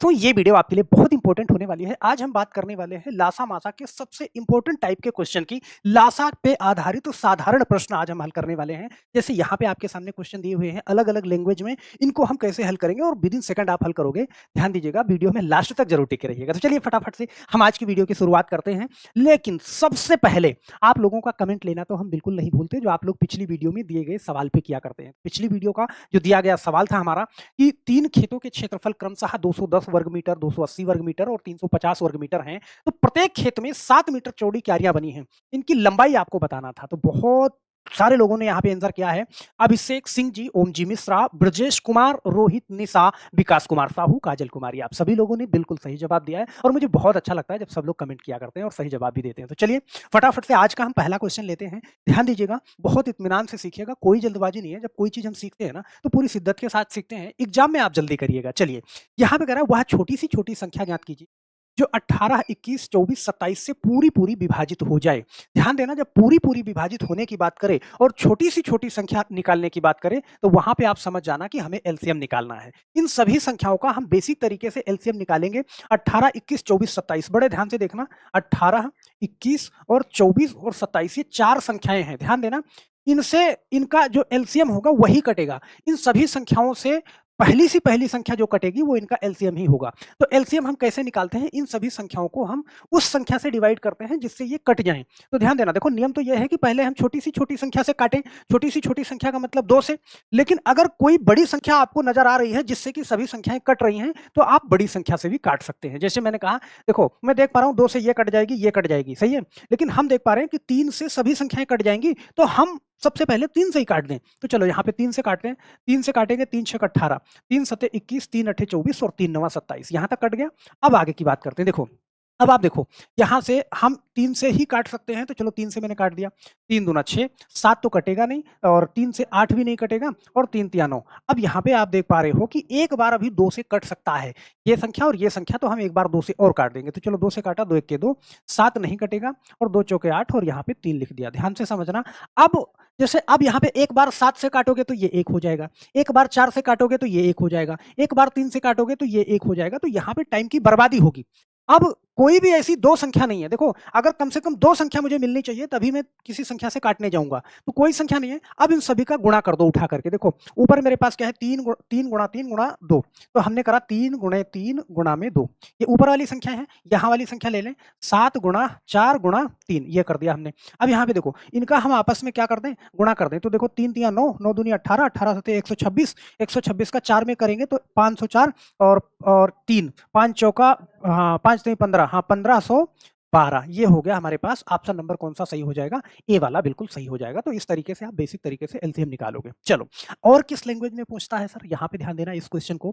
तो ये वीडियो आपके लिए बहुत इंपॉर्टेंट होने वाली है। आज हम बात करने वाले हैं लासा-मासा के सबसे इंपॉर्टेंट टाइप के क्वेश्चन की। लासा पे आधारित तो साधारण प्रश्न आज हम हल करने वाले हैं। जैसे यहाँ पे आपके सामने क्वेश्चन दिए हुए हैं अलग-अलग लैंग्वेज में, इनको हम कैसे हल करेंगे और विदिन सेकंड आप हल करोगे। ध्यान दीजिएगा, वीडियो में लास्ट तक जरूर टिके रहिएगा। तो चलिए फटाफट से हम आज की वीडियो की शुरुआत करते हैं। लेकिन सबसे पहले आप लोगों का कमेंट लेना तो हम बिल्कुल नहीं भूलते, जो आप लोग पिछली वीडियो में दिए गए सवाल पे किया करते हैं। पिछली वीडियो का जो दिया गया सवाल था हमारा कि 3 खेतों के क्षेत्रफल क्रमशः 210 वर्ग मीटर, 280 वर्ग मीटर और 350 वर्ग मीटर हैं। तो प्रत्येक खेत में 7 मीटर चौड़ी क्यारियां बनी हैं। इनकी लंबाई आपको बताना था। तो बहुत सारे लोगों ने यहाँ पे आंसर किया है। अभिषेक सिंह जी, ओम जी मिश्रा, ब्रजेश कुमार, रोहित, निशा, विकास कुमार साहू, काजल कुमारी, आप सभी लोगों ने बिल्कुल सही जवाब दिया है। और मुझे बहुत अच्छा लगता है जब सब लोग कमेंट किया करते हैं और सही जवाब भी देते हैं। तो चलिए फटाफट से आज का हम पहला क्वेश्चन लेते हैं। ध्यान दीजिएगा, बहुत इत्मीनान से सीखिएगा, कोई जल्दबाजी नहीं है। जब कोई चीज हम सीखते हैं ना तो पूरी शिद्दत के साथ सीखते हैं। एग्जाम में आप जल्दी करिएगा। चलिए यहाँ पे कह रहा है वह छोटी सी छोटी संख्या ज्ञात कीजिए जो 18, 21, 24, 27 से पूरी पूरी विभाजित हो जाए। ध्यान देना, जब पूरी पूरी विभाजित होने की बात करें और छोटी सी छोटी संख्या निकालने की बात करें तो वहां पे आप समझ जाना कि हमें एलसीएम निकालना है। इन सभी संख्याओं का हम बेसिक तरीके से एलसीएम निकालेंगे। 18, 21, 24, 27, बड़े ध्यान से देखना। 18, 21 और 24 और 27 ये 4 संख्याएं हैं। ध्यान देना, इनसे इनका जो एलसीएम होगा वही कटेगा। इन सभी संख्याओं से पहली सी पहली संख्या जो कटेगी वो इनका एलसीएम ही होगा। तो एलसीएम हम कैसे निकालते हैं? इन सभी संख्याओं को हम उस संख्या से डिवाइड करते हैं जिससे ये कट जाएं। तो ध्यान देना, देखो नियम तो ये है कि पहले हम छोटी सी छोटी संख्या से काटें। छोटी सी छोटी संख्या का मतलब 2 से। लेकिन अगर कोई बड़ी संख्या आपको नजर आ रही है जिससे कि सभी संख्याएं कट रही हैं तो आप बड़ी संख्या से भी काट सकते हैं। जैसे मैंने कहा, देखो मैं देख पा रहा हूं 2 से ये कट जाएगी, ये कट जाएगी, सही है। लेकिन हम देख पा रहे हैं कि 3 से सभी संख्याएं कट जाएंगी, तो हम सबसे पहले 3 से ही काट दें। तो चलो यहाँ पे 3 से काटते हैं। 3 से काटेंगे, 3 छक 18, 3 सते 21, 3 अठे 24 और 3 नवा 27। यहाँ तक कट गया। अब आगे की बात करते हैं। देखो अब आप देखो, यहाँ से हम 3 से ही काट सकते हैं। तो चलो 3 से मैंने काट दिया। 3 दूना 6, 7 तो कटेगा नहीं और 3 से 8 भी नहीं कटेगा और 3 तिया 9। अब यहाँ पे आप देख पा रहे हो कि एक बार अभी 2 से कट सकता है ये संख्या और ये संख्या, तो हम एक बार 2 से और काट देंगे। तो चलो 2 से काटा, 2 एक के 2, 7 नहीं कटेगा और 2 चौके 8 और यहाँ पे 3 लिख दिया। ध्यान से समझना। अब जैसे अब यहाँ पे एक बार 7 से काटोगे तो ये 1 हो जाएगा, एक बार 4 से काटोगे तो ये 1 हो जाएगा, एक बार 3 से काटोगे तो ये 1 हो जाएगा। तो यहाँ पे टाइम की बर्बादी होगी। अब कोई भी ऐसी 2 संख्या नहीं है। देखो अगर कम से कम 2 संख्या मुझे मिलनी चाहिए तभी मैं किसी संख्या से काटने जाऊंगा, तो कोई संख्या नहीं है। अब इन सभी का गुणा कर दो उठा करके। देखो ऊपर मेरे पास क्या है, 3 गुणा 3 गुणा 2, तो हमने करा 3 गुणे 3 गुणा में 2। ये ऊपर वाली संख्या है, यहाँ वाली संख्या ले लें, 7 गुणा 4 गुणा 3, ये कर दिया हमने। अब यहाँ पे देखो इनका हम आपस में क्या कर दें, गुणा कर दें। तो देखो 3 तिया 9, 9 दूनी 18, 18 सते 126, 126 का 4 में करेंगे तो 504 और 3, 5 चौका, हाँ 5 नहीं 15, हाँ 1512। ये हो गया हमारे पास। ऑप्शन नंबर कौन सा सही हो जाएगा? ए वाला बिल्कुल सही हो जाएगा। तो इस तरीके से आप बेसिक तरीके से एलसीएम निकालोगे। चलो और किस लैंग्वेज में पूछता है सर? यहाँ पे ध्यान देना, इस क्वेश्चन को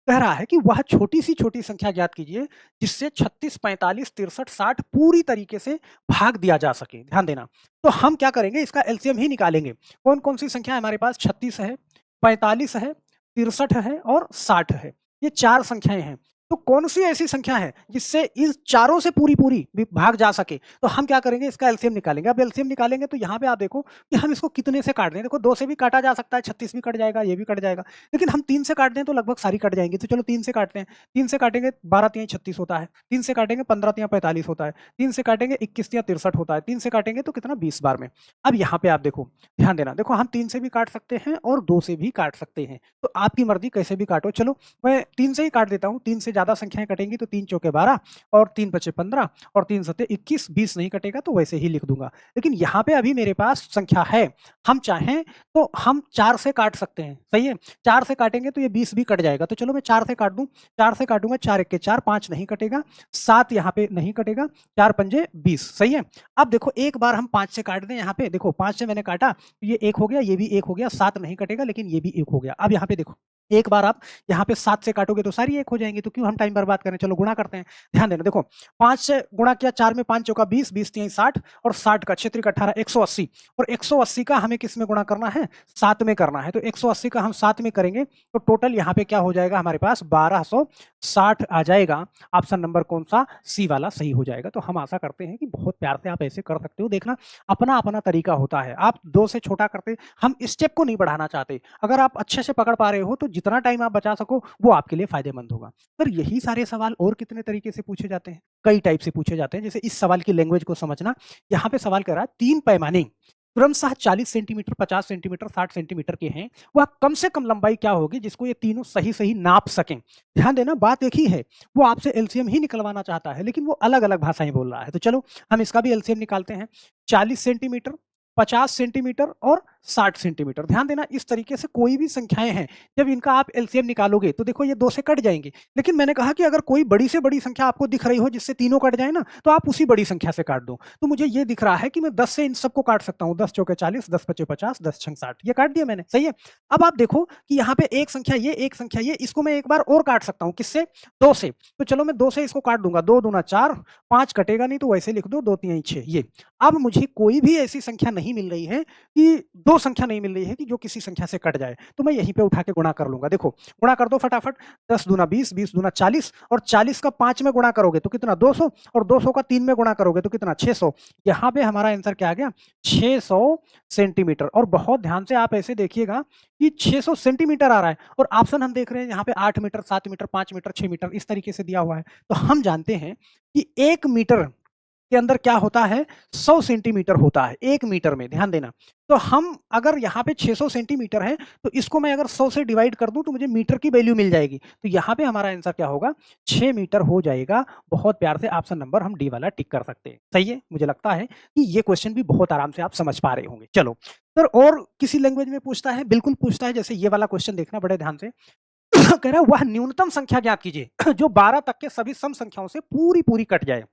कह रहा है कि वह छोटी सी छोटी संख्या ज्ञात कीजिए जिससे 36, 45, 63, 60 पूरी तरीके से भाग दिया जा सके। ध्यान देना, तो हम क्या करेंगे, इसका एलसीएम ही निकालेंगे। कौन कौन सी संख्या है हमारे पास? 36 है, 45 है, 63 है और 60 है। ये 4 संख्याएं हैं। तो कौन सी ऐसी संख्या है जिससे इन चारों से पूरी पूरी भाग जा सके? तो हम क्या करेंगे, इसका एलसीएम निकालेंगे। अब एलसीएम निकालेंगे तो यहाँ पे आप देखो कि हम इसको कितने से काट दें। देखो 2 से भी काटा जा सकता है, 36 भी कट जाएगा, ये भी कट जाएगा। लेकिन हम 3 से काट दें तो लगभग सारी कट जाएंगी। तो चलो 3 से काटते हैं। 3 से काटेंगे 12 तिया 36 होता है, 3 से काटेंगे 15 तिया 45 होता है, 3 से काटेंगे 21 तिया 63 होता है, 3 से काटेंगे तो कितना, 20 बार में। अब यहाँ पे आप देखो, ध्यान देना, देखो हम 3 से भी काट सकते हैं और 2 से भी काट सकते हैं। तो आपकी मर्जी कैसे भी काटो। चलो मैं 3 से ही काट देता हूँ। 3 से ज्यादा संख्याएं कटेंगी तो 3 चौके 12 और 3 पचे 15 और 3 सते 21, 20 नहीं कटेगा तो वैसे ही लिख दूंगा। लेकिन यहाँ पे अभी मेरे पास संख्या है, हम चाहें तो हम 4 से काट सकते हैं। सही है, 4 से काटेंगे तो ये 20 भी कट जाएगा। तो चलो मैं 4 से काट दूं। 4 से काटूंगा, 4 एक के 4, 5 नहीं कटेगा, 7 यहाँ पे नहीं कटेगा, 4 पंजे 20। सही है। अब देखो एक बार हम 5 से काट दें। यहाँ पे देखो 5 से मैंने काटा तो ये 1 हो गया, ये भी 1 हो गया, 7 नहीं कटेगा लेकिन ये भी 1 हो गया। अब यहाँ पे देखो एक बार आप यहाँ पे 7 से काटोगे तो सारी 1 हो जाएंगी, तो क्यों हम टाइम बर्बाद करें। चलो गुणा करते हैं। ध्यान देना, देखो 5 से गुणा किया, 4 में 5 चौका 20, 20 तिहाई 60 और 60 का 6 त्रिक 18, 180 और 180 का हमें किस में गुणा करना है, 7 में करना है। तो 180 का हम 7 में करेंगे तो टोटल यहाँ पे क्या हो जाएगा हमारे पास, 1260 आ जाएगा। ऑप्शन नंबर कौन सा, सी वाला सही हो जाएगा। तो हम आशा करते हैं कि बहुत प्यार से आप ऐसे कर सकते हो। देखना अपना अपना तरीका होता है। आप 2 से छोटा करते, हम स्टेप को नहीं बढ़ाना चाहते। अगर आप अच्छे से पकड़ पा रहे हो तो जितना टाइम आप बचा सको वो आपके लिए फायदेमंद होगा। सर यही सारे सवाल और कितने तरीके से पूछे जाते हैं? कई टाइप से पूछे जाते हैं। जैसे इस सवाल की लैंग्वेज को समझना, यहाँ पे सवाल कर रहा है 3 पैमाने क्रमशः 40 सेंटीमीटर, 50 सेंटीमीटर, 60 सेंटीमीटर के हैं, वह कम से कम लंबाई क्या होगी जिसको ये तीनों सही-सही नाप सकें। ध्यान देना बात एक ही है, वो आपसे एलसीएम ही निकलवाना चाहता है, लेकिन वो अलग-अलग भाषाएँ बोल रहा है। तो चलो हम इसका भी एलसीएम निकालते हैं। 40 सेंटीमीटर, 50 सेंटीमीटर और 60 सेंटीमीटर। ध्यान देना इस तरीके से कोई भी संख्याएँ हैं, जब इनका आप एलसीएम निकालोगे तो देखो ये 2 से कट जाएँगे। लेकिन मैंने कहा कि अगर कोई बड़ी से बड़ी संख्या आपको दिख रही हो जिससे तीनों कट जाए ना, तो आप उसी बड़ी संख्या से काट दो। तो मुझे ये दिख रहा है कि मैं 10 से इन सबको काट सकता हूँ। 10 चौके 40, 10 पचे 50, 10 छंग 60 ये काट दिया मैंने, सही है? अब आप देखो कि यहाँ पे एक संख्या ये, एक संख्या ये, इसको मैं एक बार और काट सकता हूँ, किससे? 2 से। तो चलो मैं 2 से इसको काट दूँगा, 2 दूना 4, 5 कटेगा नहीं तो वैसे लिख दो 2 तिहाई 6 ये। अब मुझे कोई भी ऐसी संख्या नहीं मिल रही है कि 2 संख्या नहीं मिल रही है कि जो किसी संख्या से कट जाए, तो मैं यहीं पे उठा के गुणा कर लूँगा। देखो, गुणा कर दो फटाफट, 10 दूना 20, 20 दूना 40 और 40 का 5 में गुणा करोगे तो कितना 200 और 200 का 3 में गुणा करोगे तो कितना 600। यहाँ पे हमारा आंसर क्या आ गया? 600 सेंटीमीटर। और बहुत ध्यान से आप ऐसे देखिएगा कि 600 सेंटीमीटर आ रहा है और ऑप्शन हम देख रहे हैं यहाँ पे 8 मीटर, 7 मीटर, 5 मीटर, 6 मीटर इस तरीके से दिया हुआ है। तो हम जानते हैं कि 1 मीटर के अंदर क्या होता है? 100 सेंटीमीटर होता है 1 मीटर में, ध्यान देना। तो हम अगर यहाँ पे 600 सेंटीमीटर है, तो इसको मैं अगर 100 से डिवाइड कर दूँ तो मुझे मीटर की वैल्यू मिल जाएगी। तो यहाँ पे हमारा आंसर क्या होगा? 6 मीटर हो जाएगा। बहुत प्यार से ऑप्शन नंबर हम डी वाला टिक कर सकते हैं। सही है? मुझे लगता है कि ये क्वेश्चन भी बहुत आराम से आप समझ पा रहे होंगे। चलो, सर और किसी लैंग्वेज में पूछता है? बिल्कुल पूछता है। जैसे ये वाला क्वेश्चन देखना बड़े ध्यान से। कह रहा है वह न्यूनतम संख्या ज्ञात कीजिए जो 12 तक के सभी सम संख्याओं से पूरी-पूरी कट जाए।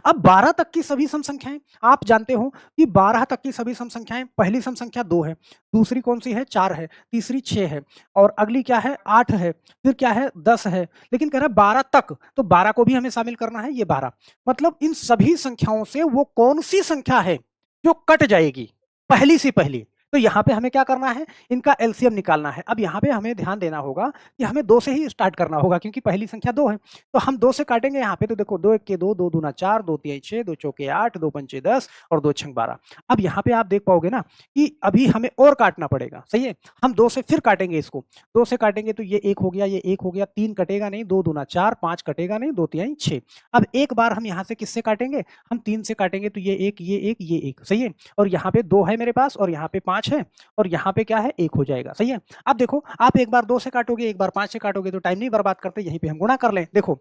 अब 12 तक की सभी सम संख्याएँ, आप जानते हो कि 12 तक की सभी सम संख्याएँ, पहली सम संख्या 2 है, दूसरी कौन-सी है? 4 है, तीसरी 6 है और अगली क्या है? 8 है, फिर क्या है? 10 है। लेकिन कह रहा है 12 तक, तो 12 को भी हमें शामिल करना है, ये 12। मतलब इन सभी संख्याओं से वो कौन-सी संख्या है जो कट जाएगी? पहली से पहली। तो यहाँ पे हमें क्या करना है? इनका एलसीएम निकालना है। अब यहाँ पे हमें ध्यान देना होगा कि हमें 2 से ही स्टार्ट करना होगा क्योंकि पहली संख्या 2 है। तो हम 2 से काटेंगे यहाँ पे तो देखो 2 एक के 2, 2 दूना 4, 2 तिहाई 6, 2 चौके 8, 2 पंचे 10 और 2 छंग 12। अब यहाँ पे आप देख पाओगे ना कि अभी हमें और काटना पड़ेगा, सही है? हम 2 से फिर काटेंगे इसको, 2 से काटेंगे तो ये 1 हो गया, ये 1 हो गया, 3 कटेगा नहीं, 2 दूना 4, 5 कटेगा नहीं, 2 तिहाई 6। अब एक बार हम यहाँ से किससे काटेंगे? हम 3 से काटेंगे तो ये 1, ये 1, ये 1, सही है? और यहाँ पे 2 है मेरे पास और यहाँ पे 5 है और यहाँ पे क्या है? 1 हो जाएगा, सही है? अब देखो आप एक बार 2 से काटोगे, एक बार 5 से काटोगे तो टाइम नहीं बर्बाद करते, यहीं पे हम गुणा कर लें। देखो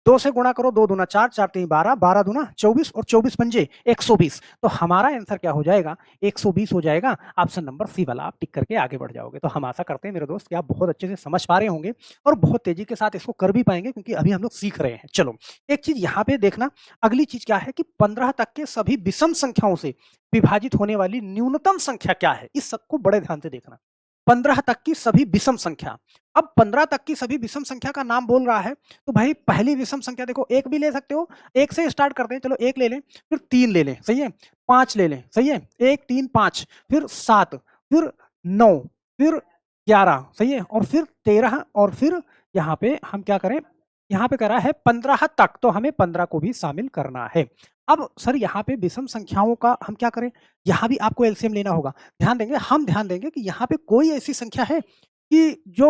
2 से गुणा करो, 2 दूना 4, 4 तीन 12, 12 दूना 24 और 24 पंजे 120। तो हमारा आंसर क्या हो जाएगा? 120 हो जाएगा। ऑप्शन नंबर सी वाला आप टिक करके आगे बढ़ जाओगे। तो हम आशा करते हैं मेरे दोस्त कि आप बहुत अच्छे से समझ पा रहे होंगे और बहुत तेजी के साथ इसको कर भी पाएंगे क्योंकि अभी हम लोग सीख रहे हैं। चलो, एक चीज यहाँ पे देखना, अगली चीज क्या है कि 15 तक के सभी विषम संख्याओं से विभाजित होने वाली न्यूनतम संख्या क्या है? इस सबको बड़े ध्यान से देखना। 15 तक की सभी विषम संख्या। अब 15 तक की सभी विषम संख्या का नाम बोल रहा है, तो भाई पहली विषम संख्या देखो 1 भी ले सकते हो, 1 से स्टार्ट करते हैं, चलो 1 ले लें, फिर 3 ले लें, सही है? 5 ले लें, सही है? 1, 3, 5, फिर 7, फिर 9, फिर 11, सही है? और फिर 13 और फिर यहाँ पे हम क्या करें? यहाँ पे कह रहा है 15 तक, तो हमें 15 को भी शामिल करना है। अब सर यहाँ पे विषम संख्याओं का हम क्या करें? यहाँ भी आपको एलसीएम लेना होगा। हम ध्यान देंगे कि यहाँ पे कोई ऐसी संख्या है कि जो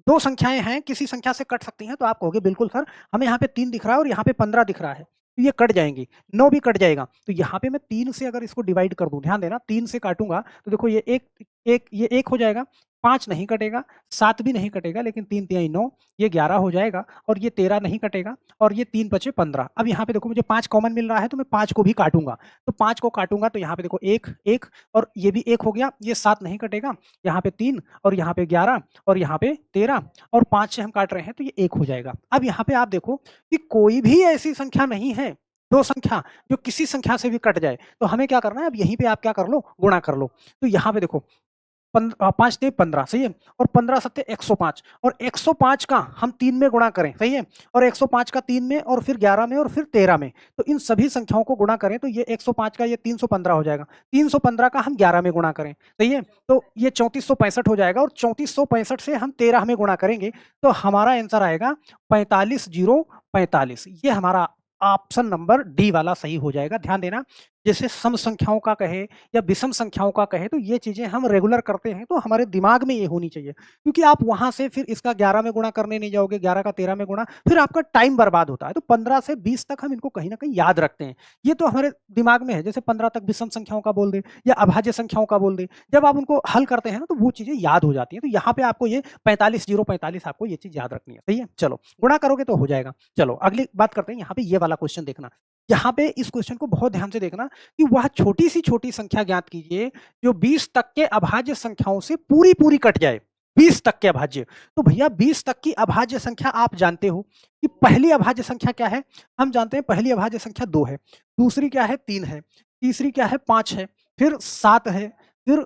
2 संख्याएँ हैं, किसी संख्या से कट सकती हैं, तो आप कहोगे बिल्कुल सर, हमें यहाँ पे 3 दिख रहा है और यहाँ पे 15 दिख रहा है, तो ये कट जाएँगी, 9 भी कट जाएगा। तो यहाँ पे मैं 3 से अगर इसको डिवाइड कर दूँ, ध्यान देना 3 से काटूँगा, तो देखो ये 1 हो जाएगा, 5 नहीं कटेगा, 7 भी नहीं कटेगा, लेकिन 3 तिहाई 9, ये 11 हो जाएगा और ये 13 नहीं कटेगा और ये 3 बचे 15। अब यहाँ पे देखो मुझे 5 कॉमन मिल रहा है, तो मैं 5 को भी काटूँगा। तो 5 को काटूँगा तो यहाँ पे देखो 1, 1 और ये भी 1 हो गया, ये 7 नहीं कटेगा, यहाँ पे 3 और यहाँ पे 11 और यहाँ पे 13 और 5 से हम काट रहे हैं तो ये 1 हो जाएगा। अब यहाँ पे आप देखो कि कोई भी ऐसी संख्या नहीं है, 2 संख्या जो किसी संख्या से भी कट जाए, तो हमें क्या करना है? अब यहीं पे आप क्या कर लो? गुणा कर लो। तो यहाँ पे देखो 5 नहीं 15, सही है? और 15 सत्ते 105 और 105 का हम 3 में गुणा करें, सही है? और 105 का 3 में और फिर 11 में और फिर 13 में, तो इन सभी संख्याओं को गुणा करें तो ये 105 का ये 315 हो जाएगा। 315 का हम 11 में गुणा करें, सही है? तो ये 3465 हो जाएगा और 3465 से हम 13 में गुणा करेंगे तो हमारा आंसर आएगा 45045। ये हमारा ऑप्शन नंबर डी वाला सही हो जाएगा। ध्यान देना जैसे सम संख्याओं का कहे या विषम संख्याओं का कहे, तो ये चीज़ें हम रेगुलर करते हैं, तो हमारे दिमाग में ये होनी चाहिए। क्योंकि आप वहाँ से फिर इसका 11 में गुणा करने नहीं जाओगे, 11 का 13 में गुणा, फिर आपका टाइम बर्बाद होता है। तो 15 से 20 तक हम इनको कहीं न कहीं याद रखते हैं। ये तो हमारे दिमाग में है, जैसे 15 तक विषम संख्याओं का बोल दें या अभाज्य संख्याओं का बोल दें। जब आप उनको हल करते हैं ना, तो वो चीज़ें याद हो जाती हैं। तो यहाँ पे आपको ये 45 0 45 आपको ये चीज़ याद रखनी है, सही है? चलो, गुणा करोगे तो हो जाएगा। चलो, अगली बात करते हैं, यहाँ पे ये वाला क्वेश्चन देखना। यहाँ पे इस क्वेश्चन को बहुत ध्यान से देखना कि वह छोटी-सी छोटी संख्या ज्ञात कीजिए, जो 20 तक के अभाज्य संख्याओं से पूरी-पूरी कट जाए। 20 तक के अभाज्य। तो भैया 20 तक की अभाज्य संख्या आप जानते हो कि पहली अभाज्य संख्या क्या है? हम जानते हैं पहली अभाज्य संख्या 2 है, दूसरी क्या है? 3 है, तीसरी क्या है? 5 है, फिर 7 है, फिर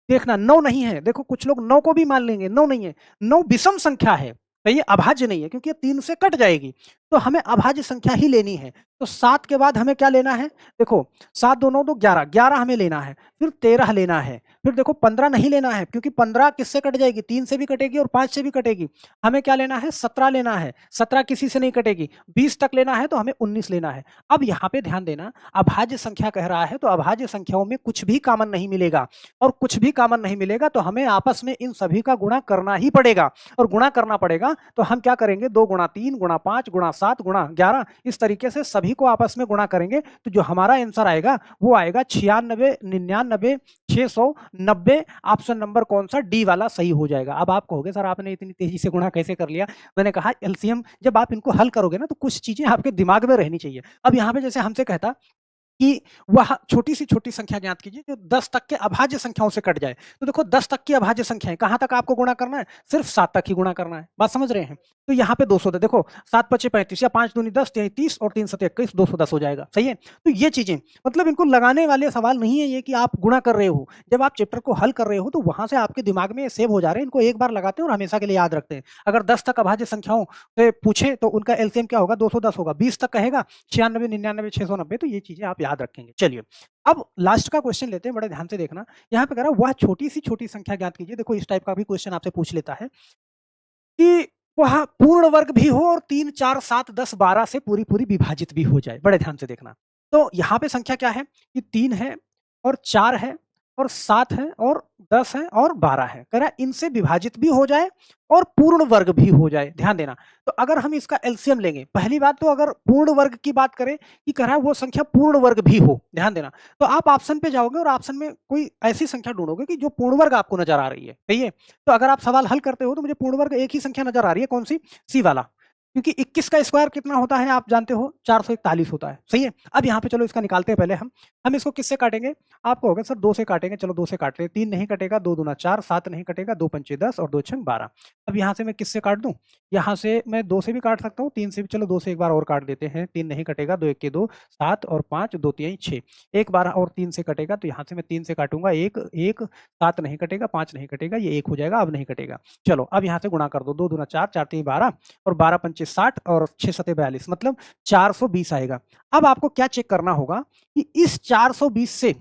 देखना 9 नहीं है। देखो कुछ लोग 9 को भी मान लेंगे, 9 नहीं है। 9 विषम संख्या है, तो ये अभाज्य नहीं है क्योंकि ये 3 से कट जाएगी। तो हमें अभाज्य संख्या ही लेनी है। तो 7 के बाद हमें क्या लेना है? देखो 7 2 9 तो 11, 11 हमें लेना है, फिर 13 लेना है, फिर देखो 15 नहीं लेना है क्योंकि 15 किससे कट जाएगी? 3 से भी कटेगी और 5 से भी कटेगी। हमें क्या लेना है? 17 लेना है, 17 किसी से नहीं कटेगी। 20 तक लेना है तो हमें 19 लेना है। अब यहाँ पे ध्यान देना, अभाज्य संख्या कह रहा है तो अभाज्य संख्याओं में कुछ भी कॉमन नहीं मिलेगा, और कुछ भी कॉमन नहीं मिलेगा तो हमें आपस में इन सभी का गुणा करना ही पड़ेगा। और गुणा करना पड़ेगा तो हम क्या करेंगे? 2 गुणा 3 गुणा 5 गुणा 7 गुणा 11, इस तरीके से सभी को आपस में गुणा करेंगे तो जो हमारा आंसर आएगा वो आएगा 96 99 690। ऑप्शन नंबर कौन सा? डी वाला सही हो जाएगा। अब आप कहोगे सर आपने इतनी तेजी से गुणा कैसे कर लिया? मैंने कहा एलसीएम जब आप इनको हल करोगे ना तो कुछ चीजें आपके दिमाग में रहनी चाहिए। अब यहाँ पे जैसे हमसे कहता कि वह छोटी सी छोटी संख्या ज्ञात कीजिए जो 10 तक के अभाज्य संख्याओं से कट जाए। तो देखो 10 तक की अभाज्य संख्याएं कहां तक आपको गुणा करना है? सिर्फ 7 तक ही गुणा करना है। बात समझ रहे हैं? तो यहाँ पे 200 दे, देखो 7 पचे 35 या 5 दूनी 10 33 और 3 सते 21, 210 हो जाएगा। सही है? तो ये चीजें मतलब इनको लगाने वाले सवाल नहीं है ये कि आप गुणा कर रहे हो। जब आप चैप्टर को हल कर रहे हो तो वहां से आपके दिमाग में सेव हो जा रहे हैं, इनको एक बार लगाते हैं और हमेशा के लिए याद रखते हैं। अगर 10 तक अभाज्य संख्याओं से पूछे तो उनका एलसीएम क्या होगा? 210 होगा। 20 तक कहेगा 96 99 690। तो ये चीजें आप याद रखेंगे। चलिए अब लास्ट का क्वेश्चन लेते हैं, बड़े ध्यान से देखना। यहाँ पे कह रहा है वह छोटी सी छोटी संख्या ज्ञात कीजिए। देखो इस टाइप का भी क्वेश्चन आपसे पूछ लेता है कि वह पूर्ण वर्ग भी हो और 3 4 7 10 12 से पूरी पूरी विभाजित भी हो जाए। बड़े ध्यान से देखना। तो यहाँ पे संख्या क्या है कि 3 है और 4 है और 7 है और 10 है और 12 है। कह रहा है इनसे विभाजित भी हो जाए और पूर्ण वर्ग भी हो जाए। ध्यान देना। तो अगर हम इसका एलसीएम लेंगे, पहली बात तो अगर पूर्ण वर्ग की बात करें कि कह रहा है वो संख्या पूर्ण वर्ग भी हो, ध्यान देना, तो आप ऑप्शन पे जाओगे और ऑप्शन में कोई ऐसी संख्या ढूंढोगे कि जो पूर्ण वर्ग आपको नजर आ रही है। सही है? तो अगर आप सवाल हल करते हो तो मुझे पूर्ण वर्ग एक ही संख्या नजर आ रही है, कौन सी? सी वाला। क्योंकि 21 का स्क्वायर कितना होता है आप जानते हो? 441 होता है। सही है? अब यहाँ पे चलो इसका निकालते हैं पहले हम इसको किससे काटेंगे? आपको होगा सर 2 से काटेंगे। चलो 2 से काट रहे, 3 नहीं कटेगा, 2 दूना 4, 7 नहीं कटेगा, 2 पंचे 10 और 2 छंग 12। अब यहाँ से मैं किससे काट दूं? यहाँ से मैं 2 से भी काट सकता हूँ, 3 से भी। चलो 2 से एक बार और काट देते हैं। 3 नहीं कटेगा, 2 1 के 2 7 और 5 2 3 6। एक बार और 3 से कटेगा तो यहाँ से मैं 3 से काटूंगा, 1 1 7 नहीं कटेगा, 5 नहीं कटेगा, ये 1 हो जाएगा। अब नहीं कटेगा। चलो अब यहाँ से गुणा कर दो, 2 दूना 4 4 3 12 और 12 पंचे 60 और 6 सते 42, मतलब 420 आएगा। अब आपको क्या चेक करना होगा कि इस 420 से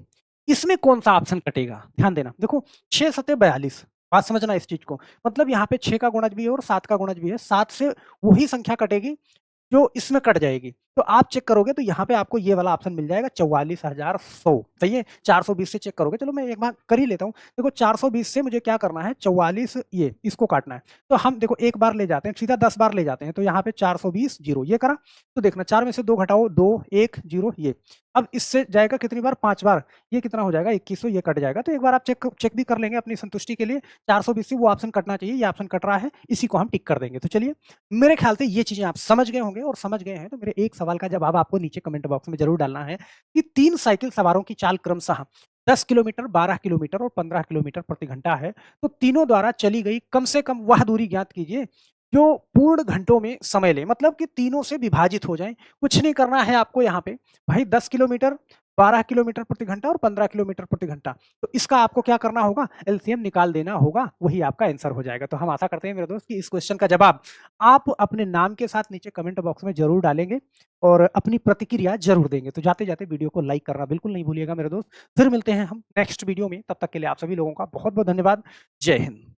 इसमें कौन सा ऑप्शन कटेगा? ध्यान देना। देखो 6 सते 42, बात समझना इस चीज को। मतलब यहाँ पे 6 का गुणज भी है और 7 का गुणज भी है। 7 से वही संख्या कटेगी जो इसमें कट जाएगी। तो आप चेक करोगे तो यहाँ पे आपको ये वाला ऑप्शन मिल जाएगा 44,100। सही है? 420 से चेक करोगे। चलो मैं एक बार कर ही लेता हूँ। देखो 420 से मुझे क्या करना है? 44 ये इसको काटना है। तो हम देखो एक बार ले जाते हैं, सीधा 10 बार ले जाते हैं। तो यहाँ पे 420 0 ये करा। तो देखना 4 में से 2 घटाओ, 2 1 0 ये। अब इससे जाएगा कितनी बार? 5 बार। ये कितना हो जाएगा? 2100। ये कट जाएगा। तो एक बार आप चेक भी कर लेंगे अपनी संतुष्टि के लिए। 420 से वो ऑप्शन कटना चाहिए, ये ऑप्शन कट रहा है, इसी को हम टिक कर देंगे। तो चलिए मेरे ख्याल से ये चीजें आप समझ गए होंगे, और समझ गए हैं तो मेरे एक सवाल का जवाब आपको नीचे कमेंट बॉक्स में जरूर डालना है कि 3 साइकिल सवारों की चाल क्रमशः 10 किलोमीटर, 12 किलोमीटर और 15 किलोमीटर प्रति घंटा है। तो तीनों द्वारा चली गई कम से कम वह दूरी ज्ञात कीजिए जो पूर्ण घंटों में समय ले, मतलब कि तीनों से विभाजित हो जाए। कुछ नहीं करना है आपको यहाँ पे भाई। 10 किलोमीटर, 12 किलोमीटर प्रति घंटा और 15 किलोमीटर प्रति घंटा। तो इसका आपको क्या करना होगा? एलसीएम निकाल देना होगा, वही आपका आंसर हो जाएगा। तो हम आशा करते हैं मेरे दोस्त कि इस क्वेश्चन का जवाब आप अपने नाम के साथ नीचे कमेंट बॉक्स में जरूर डालेंगे और अपनी प्रतिक्रिया जरूर देंगे। तो जाते जाते वीडियो को लाइक करना बिल्कुल नहीं भूलिएगा मेरे दोस्त। फिर मिलते हैं हम नेक्स्ट वीडियो में। तब तक के लिए आप सभी लोगों का बहुत बहुत धन्यवाद। जय हिंद।